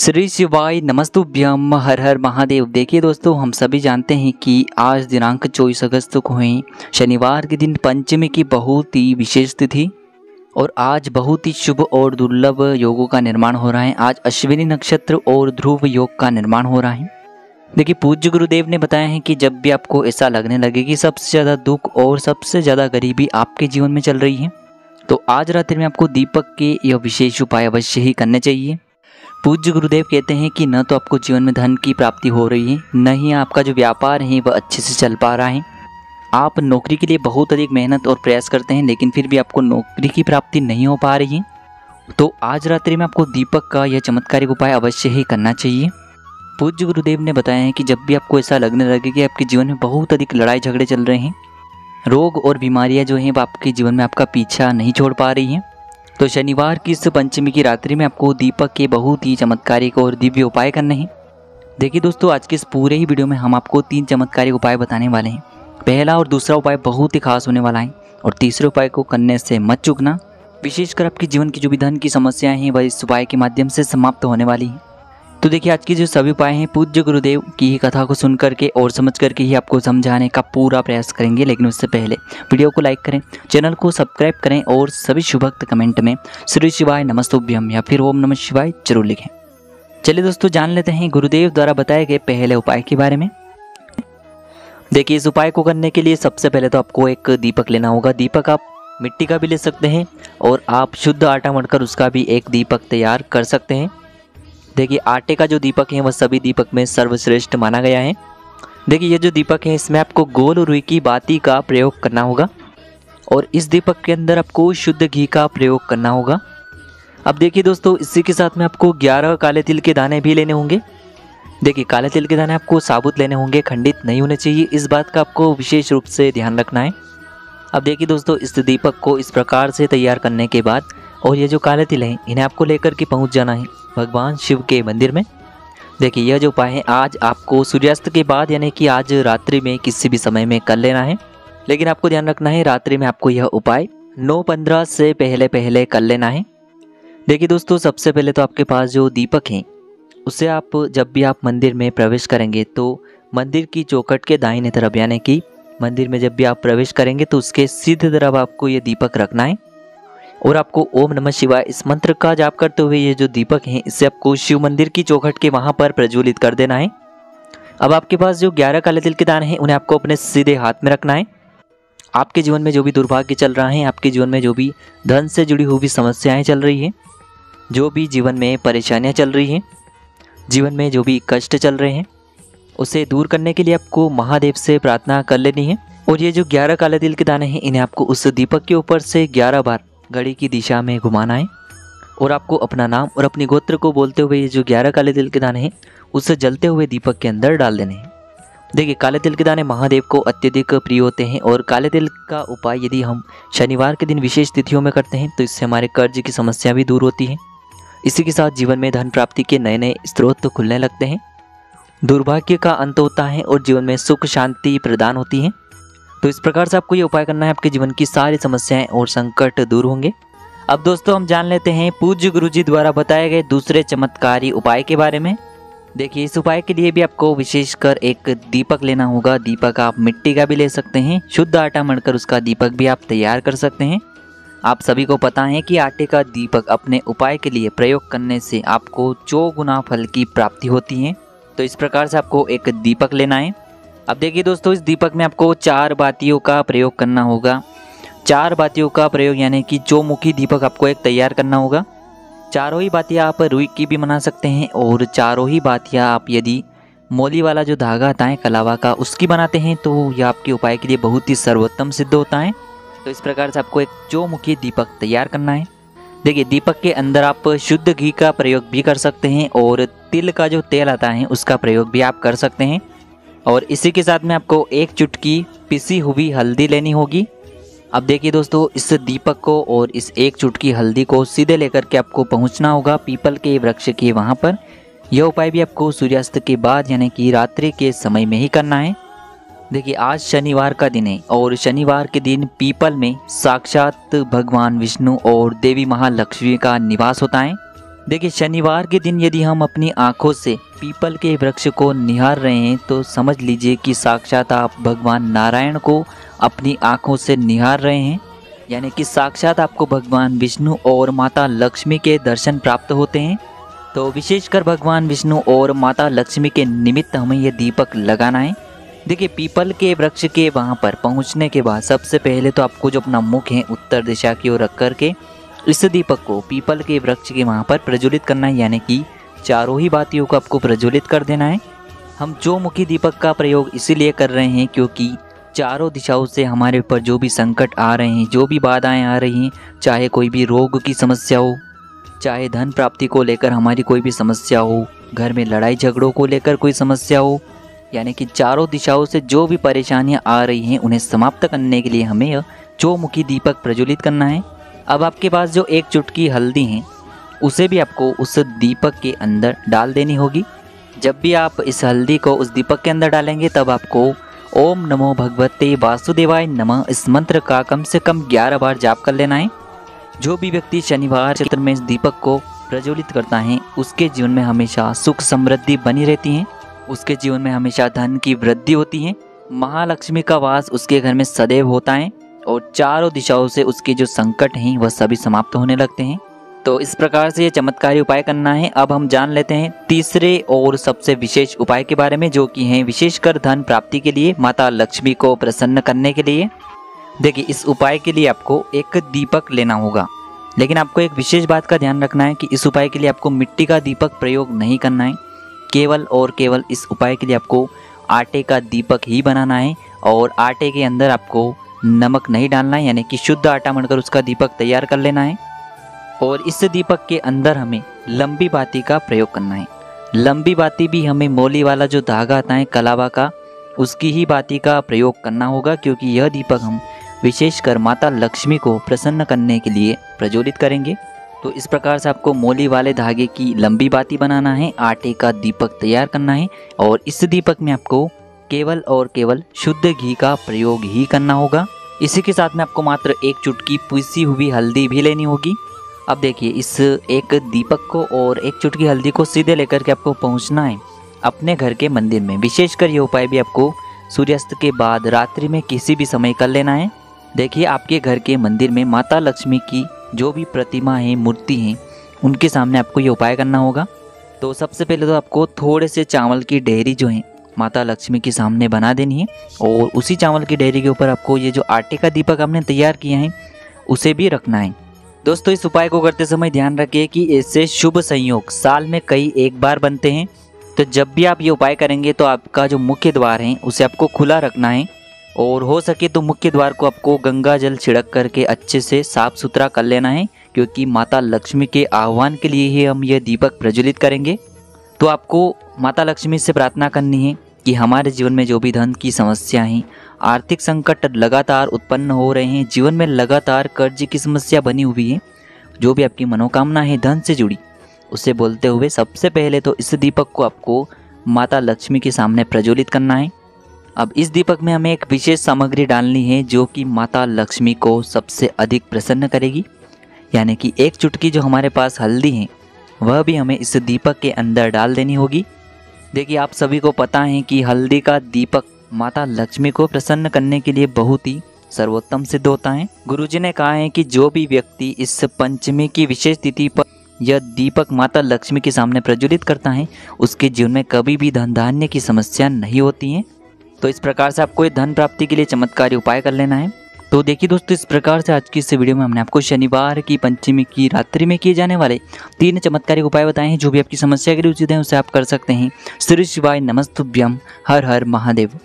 श्री शिवाय नमस्तुभ्यम हर हर महादेव। देखिए दोस्तों, हम सभी जानते हैं कि आज दिनांक 24 अगस्त को हुई शनिवार के दिन पंचमी की बहुत ही विशेष तिथि और आज बहुत ही शुभ और दुर्लभ योगों का निर्माण हो रहा है। आज अश्विनी नक्षत्र और ध्रुव योग का निर्माण हो रहा है। देखिए, पूज्य गुरुदेव ने बताया है कि जब भी आपको ऐसा लगने लगे कि सबसे ज़्यादा दुख और सबसे ज़्यादा गरीबी आपके जीवन में चल रही है, तो आज रात्रि में आपको दीपक के यह विशेष उपाय अवश्य ही करने चाहिए। पूज्य गुरुदेव कहते हैं कि न तो आपको जीवन में धन की प्राप्ति हो रही है, न ही आपका जो व्यापार है वह अच्छे से चल पा रहा है। आप नौकरी के लिए बहुत अधिक मेहनत और प्रयास करते हैं, लेकिन फिर भी आपको नौकरी की प्राप्ति नहीं हो पा रही है। तो आज रात्रि में आपको दीपक का यह चमत्कारिक उपाय अवश्य ही करना चाहिए। पूज्य गुरुदेव ने बताया है कि जब भी आपको ऐसा लगने लगे कि आपके जीवन में बहुत अधिक लड़ाई झगड़े चल रहे हैं, रोग और बीमारियां जो हैं वो आपके जीवन में आपका पीछा नहीं छोड़ पा रही हैं, तो शनिवार की इस पंचमी की रात्रि में आपको दीपक के बहुत ही चमत्कारिक और दिव्य उपाय करने हैं। देखिए दोस्तों, आज के इस पूरे ही वीडियो में हम आपको 3 चमत्कारिक उपाय बताने वाले हैं। पहला और दूसरा उपाय बहुत ही खास होने वाला है और तीसरे उपाय को करने से मत चूकना। विशेषकर आपके जीवन की जो भी धन की समस्याएं हैं वह इस उपाय के माध्यम से समाप्त होने वाली हैं। तो देखिए, आज की जो सभी उपाय हैं पूज्य गुरुदेव की ही कथा को सुन करके और समझ करके ही आपको समझाने का पूरा प्रयास करेंगे। लेकिन उससे पहले वीडियो को लाइक करें, चैनल को सब्सक्राइब करें और सभी शुभ भक्त कमेंट में श्री शिवाय नमस्तुभ्यम या फिर ओम नमः शिवाय जरूर लिखें। चलिए दोस्तों, जान लेते हैं गुरुदेव द्वारा बताए गए पहले उपाय के बारे में। देखिए, इस उपाय को करने के लिए सबसे पहले तो आपको एक दीपक लेना होगा। दीपक आप मिट्टी का भी ले सकते हैं और आप शुद्ध आटा मढ़कर उसका भी एक दीपक तैयार कर सकते हैं। देखिए, आटे का जो दीपक है वह सभी दीपक में सर्वश्रेष्ठ माना गया है। देखिए, ये जो दीपक है इसमें आपको गोल रुई की बाती का प्रयोग करना होगा और इस दीपक के अंदर आपको शुद्ध घी का प्रयोग करना होगा। अब देखिए दोस्तों, इसी के साथ में आपको 11 काले तिल के दाने भी लेने होंगे। देखिए, काले तिल के दाने आपको साबुत लेने होंगे, खंडित नहीं होने चाहिए। इस बात का आपको विशेष रूप से ध्यान रखना है। अब देखिए दोस्तों, इस दीपक को इस प्रकार से तैयार करने के बाद और ये जो काले तिल हैं इन्हें आपको लेकर के पहुंच जाना है भगवान शिव के मंदिर में। देखिए, यह जो उपाय है आज आपको सूर्यास्त के बाद यानी कि आज रात्रि में किसी भी समय में कर लेना है। लेकिन आपको ध्यान रखना है, रात्रि में आपको यह उपाय 9:15 से पहले कर लेना है। देखिए दोस्तों, सबसे पहले तो आपके पास जो दीपक है उसे आप जब भी आप मंदिर में प्रवेश करेंगे तो मंदिर की चौखट के दाहिने तरफ यानी कि मंदिर में जब भी आप प्रवेश करेंगे तो उसके सीधे तरफ आपको ये दीपक रखना है और आपको ओम नमः शिवाय इस मंत्र का जाप करते हुए ये जो दीपक है इसे आपको शिव मंदिर की चौखट के वहां पर प्रज्वलित कर देना है। अब आपके पास जो 11 काले तिल के दाने हैं उन्हें आपको अपने सीधे हाथ में रखना है। आपके जीवन में जो भी दुर्भाग्य चल रहा है, आपके जीवन में जो भी धन से जुड़ी हुई समस्याएं चल रही हैं, जो भी जीवन में परेशानियां चल रही हैं, जीवन में जो भी कष्ट चल रहे हैं, उसे दूर करने के लिए आपको महादेव से प्रार्थना कर लेनी है। और ये जो 11 काले तिल के दाने हैं इन्हें आपको उस दीपक के ऊपर से 11 बार घड़ी की दिशा में घुमाना है और आपको अपना नाम और अपनी गोत्र को बोलते हुए ये जो 11 काले तिल के दाने हैं उसे जलते हुए दीपक के अंदर डाल देने हैं। देखिए, काले तिल के दाने महादेव को अत्यधिक प्रिय होते हैं और काले तिल का उपाय यदि हम शनिवार के दिन विशेष तिथियों में करते हैं तो इससे हमारे कर्ज की समस्या भी दूर होती है। इसी के साथ जीवन में धन प्राप्ति के नए नए स्रोत खुलने लगते हैं, दुर्भाग्य का अंत होता है और जीवन में सुख शांति प्रदान होती है। तो इस प्रकार से आपको ये उपाय करना है, आपके जीवन की सारी समस्याएं और संकट दूर होंगे। अब दोस्तों, हम जान लेते हैं पूज्य गुरुजी द्वारा बताए गए दूसरे चमत्कारी उपाय के बारे में। देखिए, इस उपाय के लिए भी आपको विशेषकर एक दीपक लेना होगा। दीपक आप मिट्टी का भी ले सकते हैं, शुद्ध आटा मढ़कर उसका दीपक भी आप तैयार कर सकते हैं। आप सभी को पता है कि आटे का दीपक अपने उपाय के लिए प्रयोग करने से आपको 4 गुना फल की प्राप्ति होती है। तो इस प्रकार से आपको एक दीपक लेना है। अब देखिए दोस्तों, इस दीपक में आपको 4 बातियों का प्रयोग करना होगा। 4 बातियों का प्रयोग यानी कि चौमुखी दीपक आपको एक तैयार करना होगा। चारों ही बातियाँ आप रुई की भी बना सकते हैं और चारों ही बातियाँ आप यदि मोली वाला जो धागा आता है कलावा का उसकी बनाते हैं तो यह आपके उपाय के लिए बहुत ही सर्वोत्तम सिद्ध होता है। तो इस प्रकार से आपको एक चौमुखी दीपक तैयार करना है। देखिए, दीपक के अंदर आप शुद्ध घी का प्रयोग भी कर सकते हैं और तिल का जो तेल आता है उसका प्रयोग भी आप कर सकते हैं। और इसी के साथ में आपको एक चुटकी पिसी हुई हल्दी लेनी होगी। अब देखिए दोस्तों, इस दीपक को और इस एक चुटकी हल्दी को सीधे लेकर के आपको पहुंचना होगा पीपल के वृक्ष के वहां पर। यह उपाय भी आपको सूर्यास्त के बाद यानी कि रात्रि के समय में ही करना है। देखिए, आज शनिवार का दिन है और शनिवार के दिन पीपल में साक्षात भगवान विष्णु और देवी महालक्ष्मी का निवास होता है। देखिए, शनिवार के दिन यदि हम अपनी आंखों से पीपल के वृक्ष को निहार रहे हैं तो समझ लीजिए कि साक्षात आप भगवान नारायण को अपनी आंखों से निहार रहे हैं, यानी कि साक्षात आपको भगवान विष्णु और माता लक्ष्मी के दर्शन प्राप्त होते हैं। तो विशेषकर भगवान विष्णु और माता लक्ष्मी के निमित्त हमें यह दीपक लगाना है। देखिए, पीपल के वृक्ष के वहाँ पर पहुँचने के बाद सबसे पहले तो आपको जो अपना मुख है उत्तर दिशा की ओर रख करके इस दीपक को पीपल के वृक्ष के वहाँ पर प्रज्वलित करना है, यानी कि चारों ही बातियों को आपको प्रज्वलित कर देना है। हम चौमुखी दीपक का प्रयोग इसीलिए कर रहे हैं क्योंकि चारों दिशाओं से हमारे ऊपर जो भी संकट आ रहे हैं, जो भी बाधाएं आ रही हैं, चाहे कोई भी रोग की समस्या हो, चाहे धन प्राप्ति को लेकर हमारी कोई भी समस्या हो, घर में लड़ाई झगड़ों को लेकर कोई समस्या हो, यानी कि चारों दिशाओं से जो भी परेशानियां आ रही हैं उन्हें समाप्त करने के लिए हमें चौमुखी दीपक प्रज्वलित करना है। अब आपके पास जो एक चुटकी हल्दी है उसे भी आपको उस दीपक के अंदर डाल देनी होगी। जब भी आप इस हल्दी को उस दीपक के अंदर डालेंगे तब आपको ओम नमो भगवते वासुदेवाय नमः इस मंत्र का कम से कम 11 बार जाप कर लेना है। जो भी व्यक्ति शनिवार क्षेत्र में इस दीपक को प्रज्वलित करता है उसके जीवन में हमेशा सुख समृद्धि बनी रहती है, उसके जीवन में हमेशा धन की वृद्धि होती है, महालक्ष्मी का वास उसके घर में सदैव होता है और चारों दिशाओं से उसके जो संकट हैं वह सभी समाप्त होने लगते हैं। तो इस प्रकार से ये चमत्कारी उपाय करना है। अब हम जान लेते हैं तीसरे और सबसे विशेष उपाय के बारे में, जो कि हैं विशेषकर धन प्राप्ति के लिए, माता लक्ष्मी को प्रसन्न करने के लिए। देखिए, इस उपाय के लिए आपको एक दीपक लेना होगा, लेकिन आपको एक विशेष बात का ध्यान रखना है कि इस उपाय के लिए आपको मिट्टी का दीपक प्रयोग नहीं करना है। केवल और केवल इस उपाय के लिए आपको आटे का दीपक ही बनाना है और आटे के अंदर आपको नमक नहीं डालना है, यानी कि शुद्ध आटा मढ़कर उसका दीपक तैयार कर लेना है। और इस दीपक के अंदर हमें लंबी बाती का प्रयोग करना है। लंबी बाती भी हमें मौली वाला जो धागा आता है कलावा का, उसकी ही बाती का प्रयोग करना होगा, क्योंकि यह दीपक हम विशेषकर माता लक्ष्मी को प्रसन्न करने के लिए प्रज्वलित करेंगे। तो इस प्रकार से आपको मौली वाले धागे की लंबी बाती बनाना है, आटे का दीपक तैयार करना है और इस दीपक में आपको केवल और केवल शुद्ध घी का प्रयोग ही करना होगा। इसी के साथ में आपको मात्र एक चुटकी पीसी हुई हल्दी भी लेनी होगी। अब देखिए, इस एक दीपक को और एक चुटकी हल्दी को सीधे लेकर के आपको पहुंचना है अपने घर के मंदिर में। विशेषकर ये उपाय भी आपको सूर्यास्त के बाद रात्रि में किसी भी समय कर लेना है। देखिए, आपके घर के मंदिर में माता लक्ष्मी की जो भी प्रतिमा है, मूर्ति है, उनके सामने आपको ये उपाय करना होगा। तो सबसे पहले तो आपको थोड़े से चावल की डेहरी जो है माता लक्ष्मी के सामने बना देनी है और उसी चावल की डेहरी के ऊपर आपको ये जो आटे का दीपक आपने तैयार किया है उसे भी रखना है। दोस्तों, इस उपाय को करते समय ध्यान रखिए कि इससे शुभ संयोग साल में कई एक बार बनते हैं। तो जब भी आप ये उपाय करेंगे तो आपका जो मुख्य द्वार है उसे आपको खुला रखना है और हो सके तो मुख्य द्वार को आपको गंगा जल छिड़क करके अच्छे से साफ सुथरा कर लेना है, क्योंकि माता लक्ष्मी के आह्वान के लिए ही हम यह दीपक प्रज्वलित करेंगे। तो आपको माता लक्ष्मी से प्रार्थना करनी है कि हमारे जीवन में जो भी धन की समस्या है, आर्थिक संकट लगातार उत्पन्न हो रहे हैं, जीवन में लगातार कर्ज की समस्या बनी हुई है, जो भी आपकी मनोकामना है धन से जुड़ी, उसे बोलते हुए सबसे पहले तो इस दीपक को आपको माता लक्ष्मी के सामने प्रज्वलित करना है। अब इस दीपक में हमें एक विशेष सामग्री डालनी है जो कि माता लक्ष्मी को सबसे अधिक प्रसन्न करेगी, यानी कि एक चुटकी जो हमारे पास हल्दी है वह भी हमें इस दीपक के अंदर डाल देनी होगी। देखिए, आप सभी को पता है कि हल्दी का दीपक माता लक्ष्मी को प्रसन्न करने के लिए बहुत ही सर्वोत्तम सिद्ध होता है। गुरुजी ने कहा है कि जो भी व्यक्ति इस पंचमी की विशेष तिथि पर यह दीपक माता लक्ष्मी के सामने प्रज्वलित करता है उसके जीवन में कभी भी धन धान्य की समस्या नहीं होती है। तो इस प्रकार से आपको धन प्राप्ति के लिए चमत्कारी उपाय कर लेना है। तो देखिए दोस्तों, इस प्रकार से आज की इस वीडियो में हमने आपको शनिवार की पंचमी की रात्रि में किए जाने वाले 3 चमत्कारी उपाय बताए हैं। जो भी आपकी समस्या के लिए उचित है उसे आप कर सकते हैं। श्री शिवाय नमस्तुभ्यम। हर हर महादेव।